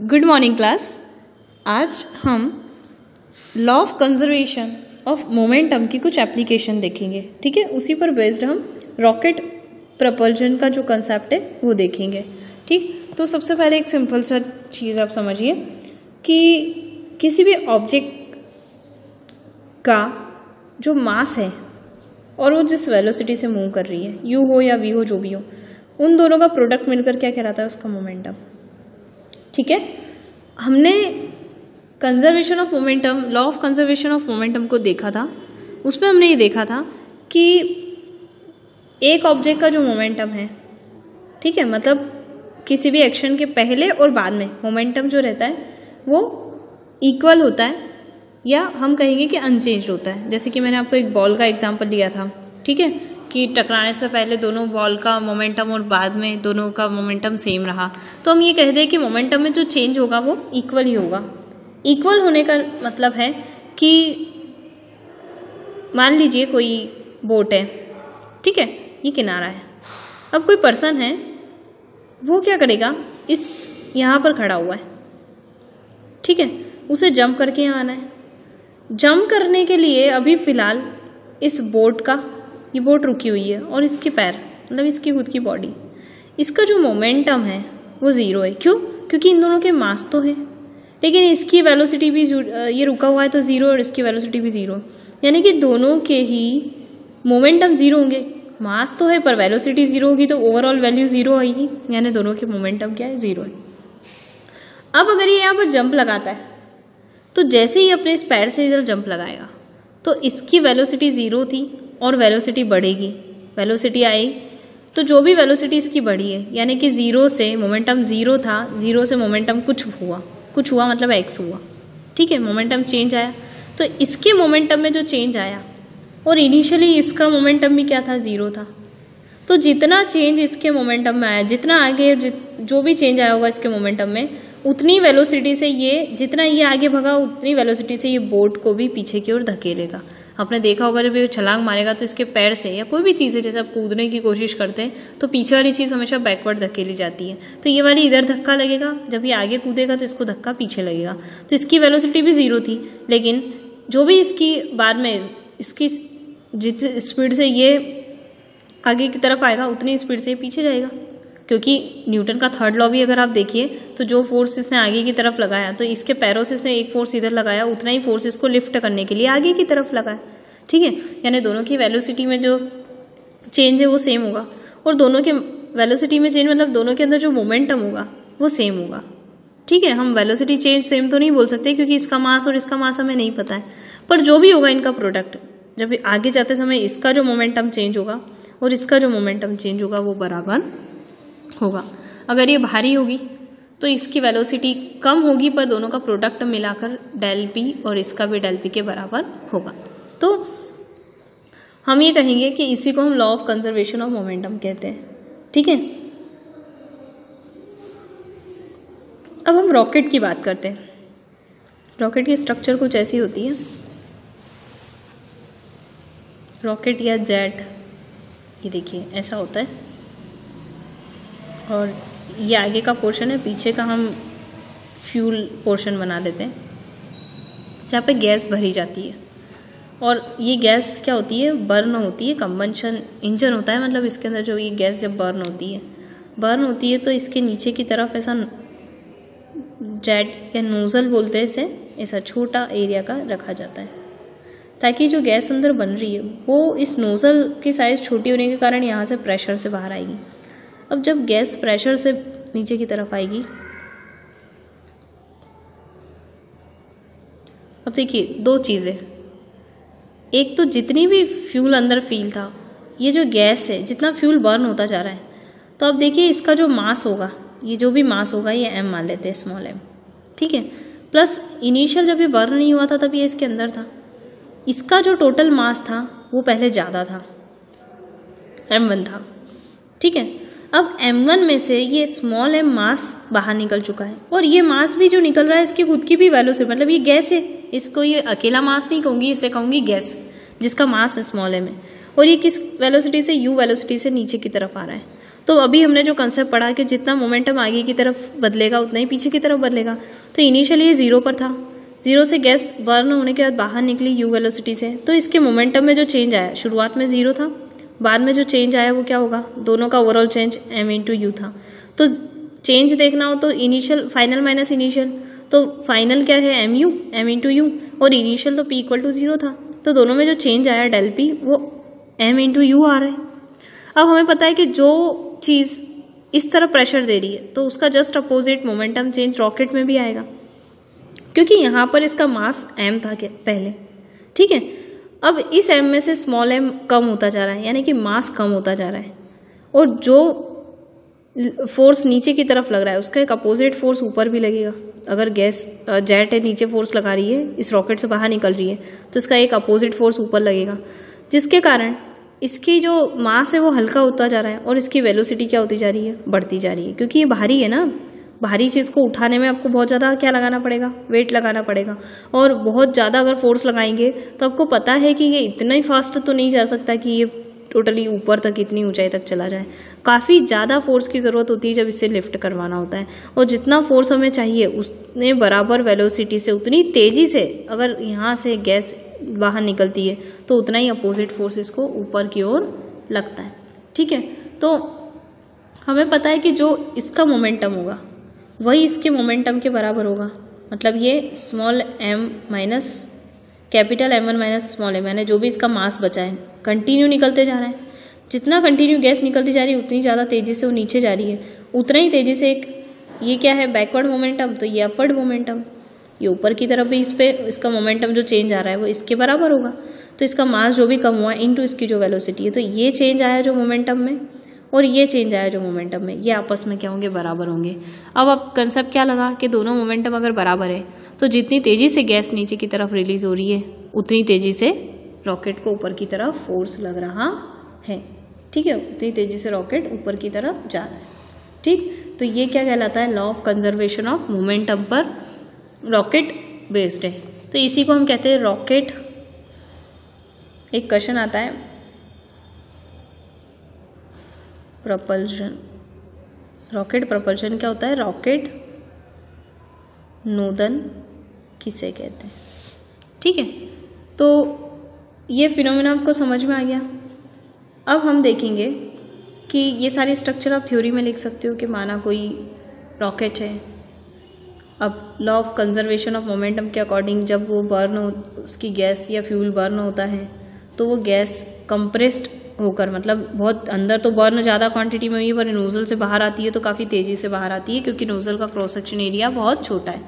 Good morning class. आज हम law of conservation of momentum की कुछ एप्लीकेशन देखेंगे। ठीक है, उसी पर बेस्ड हम रॉकेट प्रपल्जन का जो कंसेप्ट है वो देखेंगे। ठीक, तो सबसे पहले एक सिंपल सा चीज़ आप समझिए कि किसी भी ऑब्जेक्ट का जो मास है और वो जिस वेलोसिटी से मूव कर रही है, यू हो या वी हो, जो भी हो, उन दोनों का प्रोडक्ट मिलकर क्या कहलाता है? उसका मोमेंटम। ठीक है, हमने conservation of momentum, law of conservation of momentum को देखा था। उसमें हमने ये देखा था कि एक ऑब्जेक्ट का जो मोमेंटम है, ठीक है, मतलब किसी भी एक्शन के पहले और बाद में मोमेंटम जो रहता है वो इक्वल होता है या हम कहेंगे कि अनचेंज होता है। जैसे कि मैंने आपको एक बॉल का एग्जांपल दिया था, ठीक है, कि टकराने से पहले दोनों बॉल का मोमेंटम और बाद में दोनों का मोमेंटम सेम रहा, तो हम ये कह दें कि मोमेंटम में जो चेंज होगा वो इक्वल ही होगा। इक्वल होने का मतलब है कि मान लीजिए कोई बोट है, ठीक है, ये किनारा है, अब कोई पर्सन है, वो क्या करेगा, इस यहाँ पर खड़ा हुआ है, ठीक है, उसे जंप करके यहाँ आना है। जंप करने के लिए अभी फ़िलहाल इस बोट का, ये बोट रुकी हुई है और इसके पैर, मतलब इसकी खुद की बॉडी, इसका जो मोमेंटम है वो ज़ीरो है। क्यों? क्योंकि इन दोनों के मास तो है, लेकिन इसकी वेलोसिटी भी, ये रुका हुआ है तो ज़ीरो और इसकी वेलोसिटी भी ज़ीरो, यानी कि दोनों के ही मोमेंटम ज़ीरो होंगे। मास तो है पर वेलोसिटी ज़ीरो होगी तो ओवरऑल वैल्यू ज़ीरो आएगी, यानी दोनों के मोमेंटम क्या है? ज़ीरो है। अब अगर ये यहाँ पर जंप लगाता है तो जैसे ही अपने इस पैर से इधर जंप लगाएगा तो इसकी वेलोसिटी ज़ीरो थी और वेलोसिटी बढ़ेगी, वेलोसिटी आई तो जो भी वेलोसिटी इसकी बढ़ी है, यानी कि ज़ीरो से मोमेंटम ज़ीरो था, ज़ीरो से मोमेंटम कुछ हुआ मतलब एक्स हुआ, ठीक है, मोमेंटम चेंज आया। तो इसके मोमेंटम में जो चेंज आया और इनिशियली इसका मोमेंटम भी क्या था? ज़ीरो था। तो जितना चेंज इसके मोमेंटम में आया, जितना आगे जो भी चेंज आया होगा इसके मोमेंटम में, उतनी वेलोसिटी से ये, जितना ये आगे भगा उतनी वेलोसिटी से ये बोट को भी पीछे की ओर धकेलेगा। आपने देखा होगा जब ये छलांग मारेगा तो इसके पैर से या कोई भी चीज़ है, जैसे आप कूदने की कोशिश करते हैं तो पीछे वाली चीज़ हमेशा बैकवर्ड धकेली जाती है, तो ये वाली इधर धक्का लगेगा, जब ये आगे कूदेगा तो इसको धक्का पीछे लगेगा। तो इसकी वेलोसिटी भी ज़ीरो थी, लेकिन जो भी इसकी बाद में इसकी जिस स्पीड से ये आगे की तरफ आएगा उतनी स्पीड से ये पीछे जाएगा, क्योंकि न्यूटन का थर्ड लॉ भी अगर आप देखिए तो जो फोर्स इसने आगे की तरफ लगाया तो इसके पैरों से इसने एक फोर्स इधर लगाया, उतना ही फोर्स इसको लिफ्ट करने के लिए आगे की तरफ लगाया, ठीक है, यानी दोनों की वेलोसिटी में जो चेंज है वो सेम होगा और दोनों के वेलोसिटी में चेंज मतलब दोनों के अंदर जो मोमेंटम होगा वो सेम होगा। ठीक है, हम वेलोसिटी चेंज सेम तो नहीं बोल सकते क्योंकि इसका मास और इसका मास हमें नहीं पता है, पर जो भी होगा इनका प्रोडक्ट, जब आगे जाते समय इसका जो मोमेंटम चेंज होगा और इसका जो मोमेंटम चेंज होगा वो बराबर होगा। अगर ये भारी होगी तो इसकी वेलोसिटी कम होगी पर दोनों का प्रोडक्ट मिलाकर डेल पी और इसका भी डेल पी के बराबर होगा। तो हम ये कहेंगे कि इसी को हम law of conservation of momentum कहते हैं। ठीक है, अब हम रॉकेट की बात करते हैं। रॉकेट की स्ट्रक्चर कुछ ऐसी होती है, रॉकेट या जेट, ये देखिए ऐसा होता है और ये आगे का पोर्शन है, पीछे का हम फ्यूल पोर्शन बना देते हैं जहाँ पे गैस भरी जाती है और ये गैस क्या होती है? बर्न होती है, कंबंशन इंजन होता है, मतलब इसके अंदर जो ये गैस जब बर्न होती है तो इसके नीचे की तरफ ऐसा जेट या नोजल बोलते हैं इसे, ऐसा छोटा एरिया का रखा जाता है ताकि जो गैस अंदर बन रही है वो इस नोजल की साइज़ छोटी होने के कारण यहाँ से प्रेशर से बाहर आएगी। अब जब गैस प्रेशर से नीचे की तरफ आएगी, अब देखिए दो चीज़ें, एक तो जितनी भी फ्यूल अंदर फील था, ये जो गैस है जितना फ्यूल बर्न होता जा रहा है, तो अब देखिए इसका जो मास होगा, ये जो भी मास होगा ये m मान लेते हैं, स्मॉल m, ठीक है, प्लस इनिशियल जब ये बर्न नहीं हुआ था तब ये इसके अंदर था, इसका जो टोटल मास था वो पहले ज़्यादा था, m1 था, ठीक है। अब m1 में से ये स्मॉल m मास बाहर निकल चुका है और ये मास भी जो निकल रहा है इसकी खुद की भी वेलोसिटी, मतलब ये गैस है, इसको ये अकेला मास नहीं कहूँगी, इसे कहूँगी गैस जिसका मास स्मॉल m है और ये किस वेलोसिटी से? u वेलोसिटी से नीचे की तरफ आ रहा है। तो अभी हमने जो कंसेप्ट पढ़ा कि जितना मोमेंटम आगे की तरफ बदलेगा उतना ही पीछे की तरफ बदलेगा। तो इनिशियली ये 0 पर था, 0 से गैस बर्न होने के बाद बाहर निकली u वेलोसिटी से, तो इसके मोमेंटम में जो चेंज आया, शुरुआत में 0 था, बाद में जो चेंज आया वो क्या होगा, दोनों का overall change m into you था। तो चेंज देखना हो तो इनिशियल फाइनल माइनस इनिशियल, तो फाइनल क्या है m इंटू यू, और इनिशियल तो p इक्वल टू 0 था, तो दोनों में जो चेंज आया डेल p वो m इंटू यू आ रहा है। अब हमें पता है कि जो चीज़ इस तरह प्रेशर दे रही है तो उसका just opposite momentum change rocket में भी आएगा, क्योंकि यहाँ पर इसका मास m था पहले, ठीक है। अब इस m में से स्मॉल m कम होता जा रहा है, यानी कि मास कम होता जा रहा है, और जो फोर्स नीचे की तरफ लग रहा है उसका एक अपोजिट फोर्स ऊपर भी लगेगा। अगर गैस जेट है नीचे फोर्स लगा रही है, इस रॉकेट से बाहर निकल रही है, तो इसका एक अपोजिट फोर्स ऊपर लगेगा, जिसके कारण इसकी जो मास है वो हल्का होता जा रहा है और इसकी वेलोसिटी क्या होती जा रही है, बढ़ती जा रही है, क्योंकि ये भारी है ना। भारी चीज़ को उठाने में आपको बहुत ज़्यादा क्या लगाना पड़ेगा, वेट लगाना पड़ेगा, और बहुत ज़्यादा अगर फोर्स लगाएंगे तो आपको पता है कि ये इतना ही फास्ट तो नहीं जा सकता कि ये टोटली ऊपर तक इतनी ऊंचाई तक चला जाए। काफ़ी ज़्यादा फोर्स की ज़रूरत होती है जब इसे लिफ्ट करवाना होता है, और जितना फोर्स हमें चाहिए उसने बराबर वेलोसिटी से उतनी तेज़ी से अगर यहाँ से गैस बाहर निकलती है तो उतना ही अपोजिट फोर्स इसको ऊपर की ओर लगता है, ठीक है। तो हमें पता है कि जो इसका मोमेंटम होगा वही इसके मोमेंटम के बराबर होगा, मतलब ये small m minus capital M1 minus small m, यानी जो भी इसका मास बचा है कंटिन्यू निकलते जा रहा है। जितना कंटिन्यू गैस निकलती जा रही है उतनी ज़्यादा तेज़ी से वो नीचे जा रही है, उतना ही तेज़ी से एक ये क्या है बैकवर्ड मोमेंटम, तो ये अपवर्ड मोमेंटम, ये ऊपर की तरफ भी इस पे इसका मोमेंटम जो चेंज आ रहा है वो इसके बराबर होगा। तो इसका मास जो भी कम हुआ इनटू इसकी जो वेलोसिटी है, तो ये चेंज आया जो मोमेंटम में और ये चेंज आया जो मोमेंटम में, ये आपस में क्या होंगे, बराबर होंगे। अब कंसेप्ट क्या लगा कि दोनों मोमेंटम अगर बराबर है तो जितनी तेज़ी से गैस नीचे की तरफ रिलीज हो रही है उतनी तेज़ी से रॉकेट को ऊपर की तरफ फोर्स लग रहा है, ठीक है, उतनी तेज़ी से रॉकेट ऊपर की तरफ जा रहा है, ठीक। तो ये क्या कहलाता है, law of conservation of momentum पर रॉकेट बेस्ड है। तो इसी को हम कहते हैं रॉकेट। एक क्वेश्चन आता है प्रपल्शन, रॉकेट प्रपल्शन क्या होता है, रॉकेट नोदन किसे कहते हैं, ठीक है। तो ये फिनोमेना आपको समझ में आ गया। अब हम देखेंगे कि ये सारी स्ट्रक्चर आप थ्योरी में लिख सकते हो कि माना कोई रॉकेट है, अब law of conservation of momentum के अकॉर्डिंग जब वो बर्न हो, उसकी गैस या फ्यूल बर्न होता है तो वो गैस कंप्रेस्ड होकर, मतलब बहुत अंदर तो बर्न ज़्यादा क्वांटिटी में हुई है, पर नोजल से बाहर आती है तो काफ़ी तेज़ी से बाहर आती है, क्योंकि नोजल का क्रॉस सेक्शन एरिया बहुत छोटा है,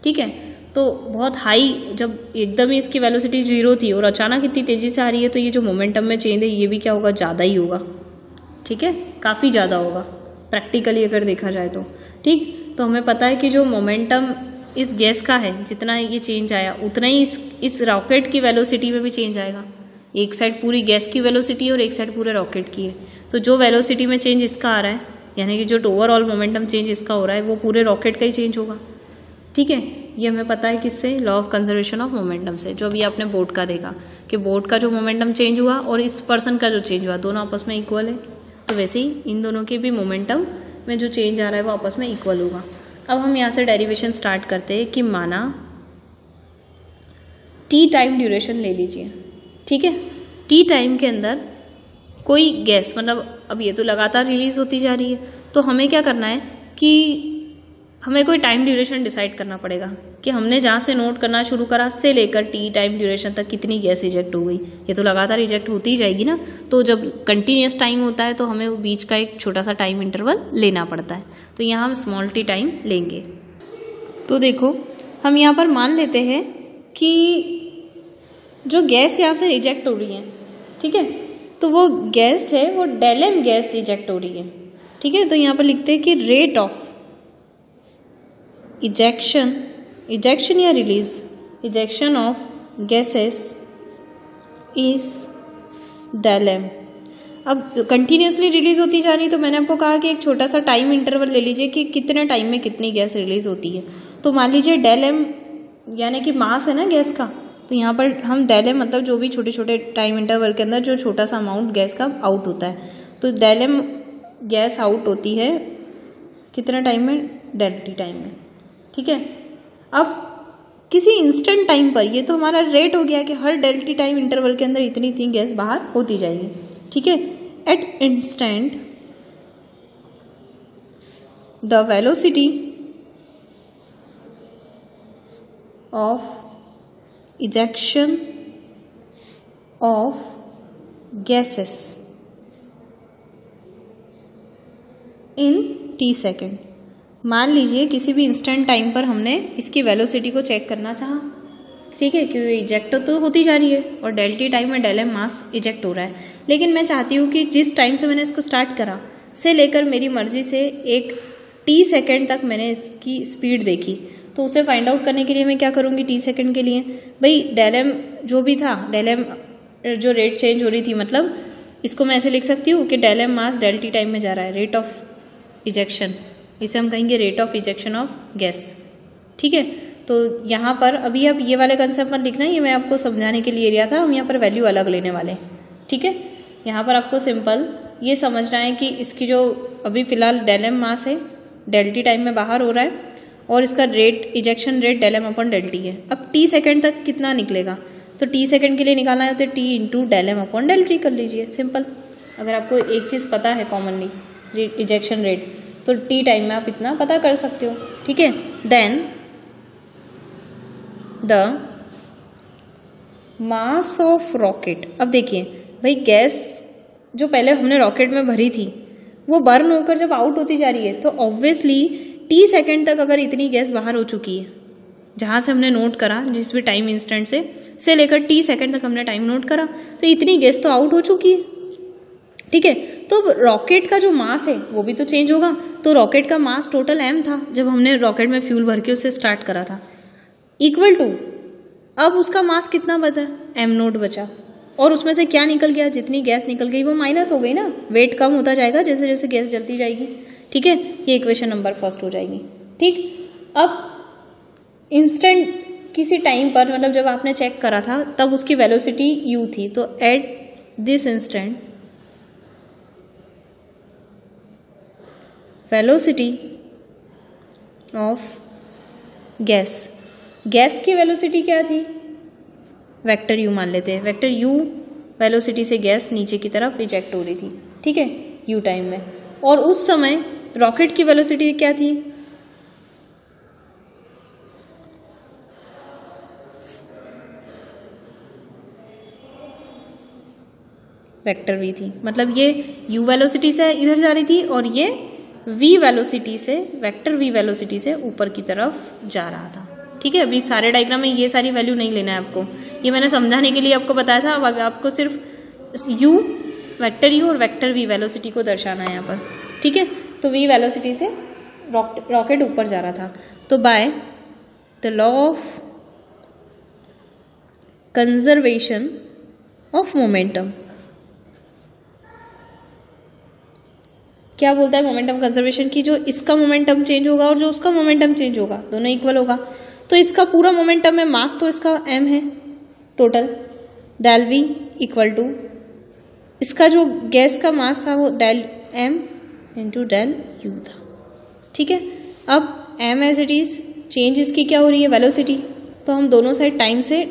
ठीक है। तो बहुत हाई, जब एकदम ही इसकी वेलोसिटी 0 थी और अचानक इतनी तेज़ी से आ रही है तो ये जो मोमेंटम में चेंज है ये भी क्या होगा, ज़्यादा ही होगा, ठीक है, काफ़ी ज़्यादा होगा प्रैक्टिकली अगर देखा जाए तो, ठीक। तो हमें पता है कि जो मोमेंटम इस गैस का है, जितना ये चेंज आया उतना ही इस रॉकेट की वेलोसिटी में भी चेंज आएगा। एक साइड पूरी गैस की वेलोसिटी है और एक साइड पूरे रॉकेट की है, तो जो वेलोसिटी में चेंज इसका आ रहा है, यानी कि जो ओवरऑल मोमेंटम चेंज इसका हो रहा है वो पूरे रॉकेट का ही चेंज होगा, ठीक है। ये हमें पता है किससे, law of conservation of momentum से। जो अभी आपने बोट का देखा कि बोट का जो मोमेंटम चेंज हुआ और इस पर्सन का जो चेंज हुआ दोनों आपस में इक्वल है, तो वैसे ही इन दोनों के भी मोमेंटम में जो चेंज आ रहा है वो आपस में इक्वल होगा। अब हम यहाँ से डेरिवेशन स्टार्ट करते हैं कि माना टी टाइम ड्यूरेशन ले लीजिए, ठीक है। टी टाइम के अंदर कोई गैस, मतलब अब ये तो लगातार रिलीज होती जा रही है, तो हमें क्या करना है कि हमें कोई टाइम ड्यूरेशन डिसाइड करना पड़ेगा कि हमने जहाँ से नोट करना शुरू करा से लेकर टी टाइम ड्यूरेशन तक कितनी गैस इजेक्ट हो गई। ये तो लगातार इजेक्ट होती ही जाएगी ना, तो जब कंटिन्यूस टाइम होता है तो हमें बीच का एक छोटा सा टाइम इंटरवल लेना पड़ता है, तो यहाँ हम स्मॉल टी टाइम लेंगे। तो देखो हम यहाँ पर मान लेते हैं कि जो गैस यहाँ से इजेक्ट हो रही है, ठीक है, तो वो गैस है वो डेल एम गैस इजेक्ट हो रही है, ठीक है। तो यहाँ पर लिखते हैं कि रेट ऑफ इजेक्शन या release, ejection of gases is del m. अब कंटिन्यूसली रिलीज होती जा रही है, तो मैंने आपको कहा कि एक छोटा सा टाइम इंटरवल ले लीजिए कि कितने टाइम में कितनी गैस रिलीज होती है। तो मान लीजिए डेल एम यानी कि मास है ना गैस का, तो यहाँ पर हम डेल एम मतलब जो भी छोटे छोटे टाइम इंटरवल के अंदर जो छोटा सा अमाउंट गैस का आउट होता है, तो डेल एम गैस आउट होती है कितने टाइम में, डेल टी टाइम में, ठीक है। अब किसी इंस्टेंट टाइम पर, ये तो हमारा रेट हो गया कि हर डेल टी टाइम इंटरवल के अंदर इतनी इतनी गैस बाहर होती जाएगी, ठीक है। At instant the velocity of ejection of gases in t second. मान लीजिए किसी भी इंस्टेंट टाइम पर हमने इसकी वेलोसिटी को चेक करना चाहा, ठीक है, क्योंकि इजेक्ट तो होती जा रही है और डेल टी टाइम में डेल एम मास इजेक्ट हो रहा है, लेकिन मैं चाहती हूँ कि जिस टाइम से मैंने इसको स्टार्ट करा से लेकर मेरी मर्जी से एक टी सेकेंड तक मैंने इसकी स्पीड देखी, तो उसे फाइंड आउट करने के लिए मैं क्या करूँगी, टी सेकेंड के लिए भाई डेल एम जो भी था, डेल एम जो रेट चेंज हो रही थी, मतलब इसको मैं ऐसे लिख सकती हूँ कि डेल एम मास डेल टी टाइम में जा रहा है, रेट ऑफ इजेक्शन, इसे हम कहेंगे rate of ejection of gas, ठीक है। तो यहाँ पर अभी अब ये वाले कंसेप्ट मत लिखना, ये मैं आपको समझाने के लिए एरिया था, हम यहाँ पर वैल्यू अलग लेने वाले, ठीक है। यहाँ पर आपको सिंपल ये समझना है कि इसकी जो अभी फिलहाल डेल एम मास है डेल टी टाइम में बाहर हो रहा है और इसका rate ejection rate del m upon del t है। अब टी सेकेंड तक कितना निकलेगा, तो टी सेकेंड के लिए निकालना है तो t into del m upon del t कर लीजिए, सिंपल। अगर आपको एक चीज़ पता है कॉमनली इजेक्शन रेट, तो टी टाइम में आप इतना पता कर सकते हो, ठीक है। Then the mass of rocket, अब देखिए भाई गैस जो पहले हमने रॉकेट में भरी थी वो बर्न होकर जब आउट होती जा रही है, तो ऑब्वियसली टी सेकेंड तक अगर इतनी गैस बाहर हो चुकी है, जहाँ से हमने नोट करा, जिस भी टाइम इंस्टेंट से लेकर टी सेकेंड तक हमने टाइम नोट करा, तो इतनी गैस तो आउट हो चुकी है, ठीक है। तो रॉकेट का जो मास है वो भी तो चेंज होगा, तो रॉकेट का मास टोटल m था जब हमने रॉकेट में फ्यूल भर के उसे स्टार्ट करा था, इक्वल टू अब उसका मास कितना बचा, m नोट बचा, और उसमें से क्या निकल गया, जितनी गैस निकल गई वो माइनस हो गई ना, वेट कम होता जाएगा जैसे जैसे गैस जलती जाएगी, ठीक है। ये इक्वेशन नंबर फर्स्ट हो जाएगी, ठीक। अब इंस्टेंट किसी टाइम पर, मतलब जब आपने चेक करा था तब उसकी वेलोसिटी u थी, तो at this instant velocity of gas, gas की वेलोसिटी क्या थी, वेक्टर u मान लेते हैं, वेक्टर u वेलोसिटी से गैस नीचे की तरफ इजेक्ट हो रही थी, ठीक है, u टाइम में। और उस समय रॉकेट की वेलोसिटी क्या थी, वेक्टर v थी, मतलब ये u वेलोसिटी से इधर जा रही थी और ये v वेलोसिटी से, वेक्टर v वेलोसिटी से ऊपर की तरफ जा रहा था, ठीक है। अभी सारे डायग्राम में ये सारी वैल्यू नहीं लेना है आपको, ये मैंने समझाने के लिए आपको बताया था। अब आपको सिर्फ u, वेक्टर u और वेक्टर v वेलोसिटी को दर्शाना है यहाँ पर, ठीक है। तो v वेलोसिटी से रॉकेट ऊपर जा रहा था, तो by the law of conservation of momentum, क्या बोलता है मोमेंटम कंजर्वेशन की, जो इसका मोमेंटम चेंज होगा और जो उसका मोमेंटम चेंज होगा दोनों इक्वल होगा, तो इसका पूरा मोमेंटम है, मास तो इसका m है total, del v equal to इसका जो गैस का मास था वो del m into del u था, ठीक है। अब m as it is, change इसकी क्या हो रही है, वेलोसिटी, तो हम दोनों साइड टाइम से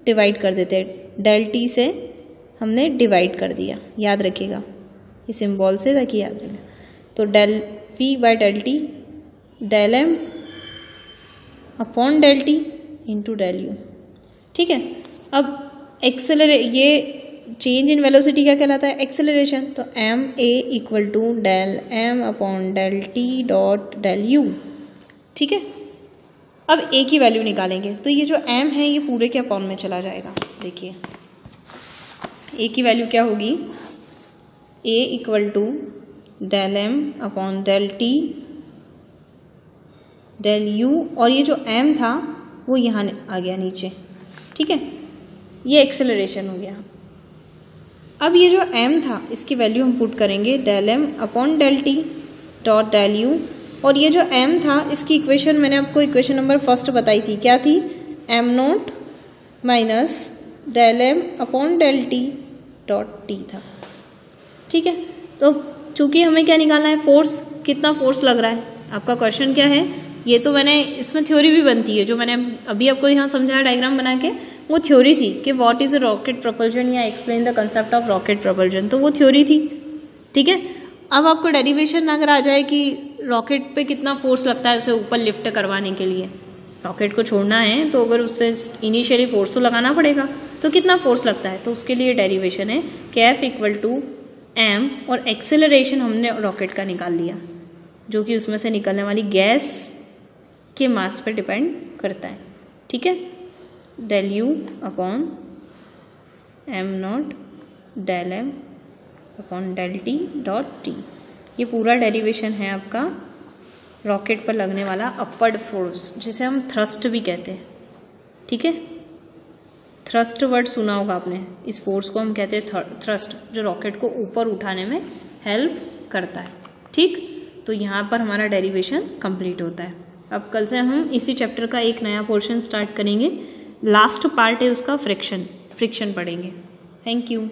डिवाइड कर देते हैं, डेल t से हमने डिवाइड कर दिया, याद रखिएगा इस सिंबल से ताकि याद रखें। तो del v by del t, del m upon del t into del u, ठीक है। अब ये चेंज इन वेलोसिटी क्या कहलाता है, एक्सेलरेशन, तो m a equal to del m upon del t dot del u, ठीक है। अब a की वैल्यू निकालेंगे, तो ये जो m है ये पूरे के अपॉन में चला जाएगा, देखिए a की वैल्यू क्या होगी, a equal to del m upon del t del u, और ये जो m था वो यहाँ आ गया नीचे, ठीक है, ये एक्सेलरेशन हो गया। अब ये जो m था इसकी वैल्यू हम पुट करेंगे del m upon del t dot del u, और ये जो m था इसकी इक्वेशन मैंने आपको इक्वेशन नंबर फर्स्ट बताई थी, क्या थी, m naught minus del m upon del t dot t था, ठीक है। तो चूंकि हमें क्या निकालना है, फोर्स, कितना फोर्स लग रहा है। आपका क्वेश्चन क्या है, ये तो मैंने इसमें थ्योरी भी बनती है, जो मैंने अभी आपको यहाँ समझाया डायग्राम बना के, वो थ्योरी थी कि what is a rocket propulsion या explain the concept of rocket propulsion, तो वो थ्योरी थी। ठीक है, अब आपको डेरिवेशन अगर आ जाए कि रॉकेट पे कितना फोर्स लगता है उसे ऊपर लिफ्ट करवाने के लिए, रॉकेट को छोड़ना है तो अगर उससे इनिशियली फोर्स तो लगाना पड़ेगा, तो कितना फोर्स लगता है, तो उसके लिए डेरिवेशन है कि F इक्वल टू एम, और एक्सेलरेशन हमने रॉकेट का निकाल लिया जो कि उसमें से निकलने वाली गैस के मास पर डिपेंड करता है। ठीक है, del u upon m naught del m upon del t dot t, ये पूरा डेरिवेशन है आपका रॉकेट पर लगने वाला अपवर्ड फोर्स, जिसे हम थ्रस्ट भी कहते हैं। ठीक है, थ्रस्ट वर्ड सुना होगा आपने, इस फोर्स को हम कहते हैं थ्रस्ट, जो रॉकेट को ऊपर उठाने में हेल्प करता है। ठीक, तो यहाँ पर हमारा डेरिवेशन कंप्लीट होता है। अब कल से हम इसी चैप्टर का एक नया पोर्शन स्टार्ट करेंगे, लास्ट पार्ट है उसका फ्रिक्शन पढ़ेंगे। Thank you.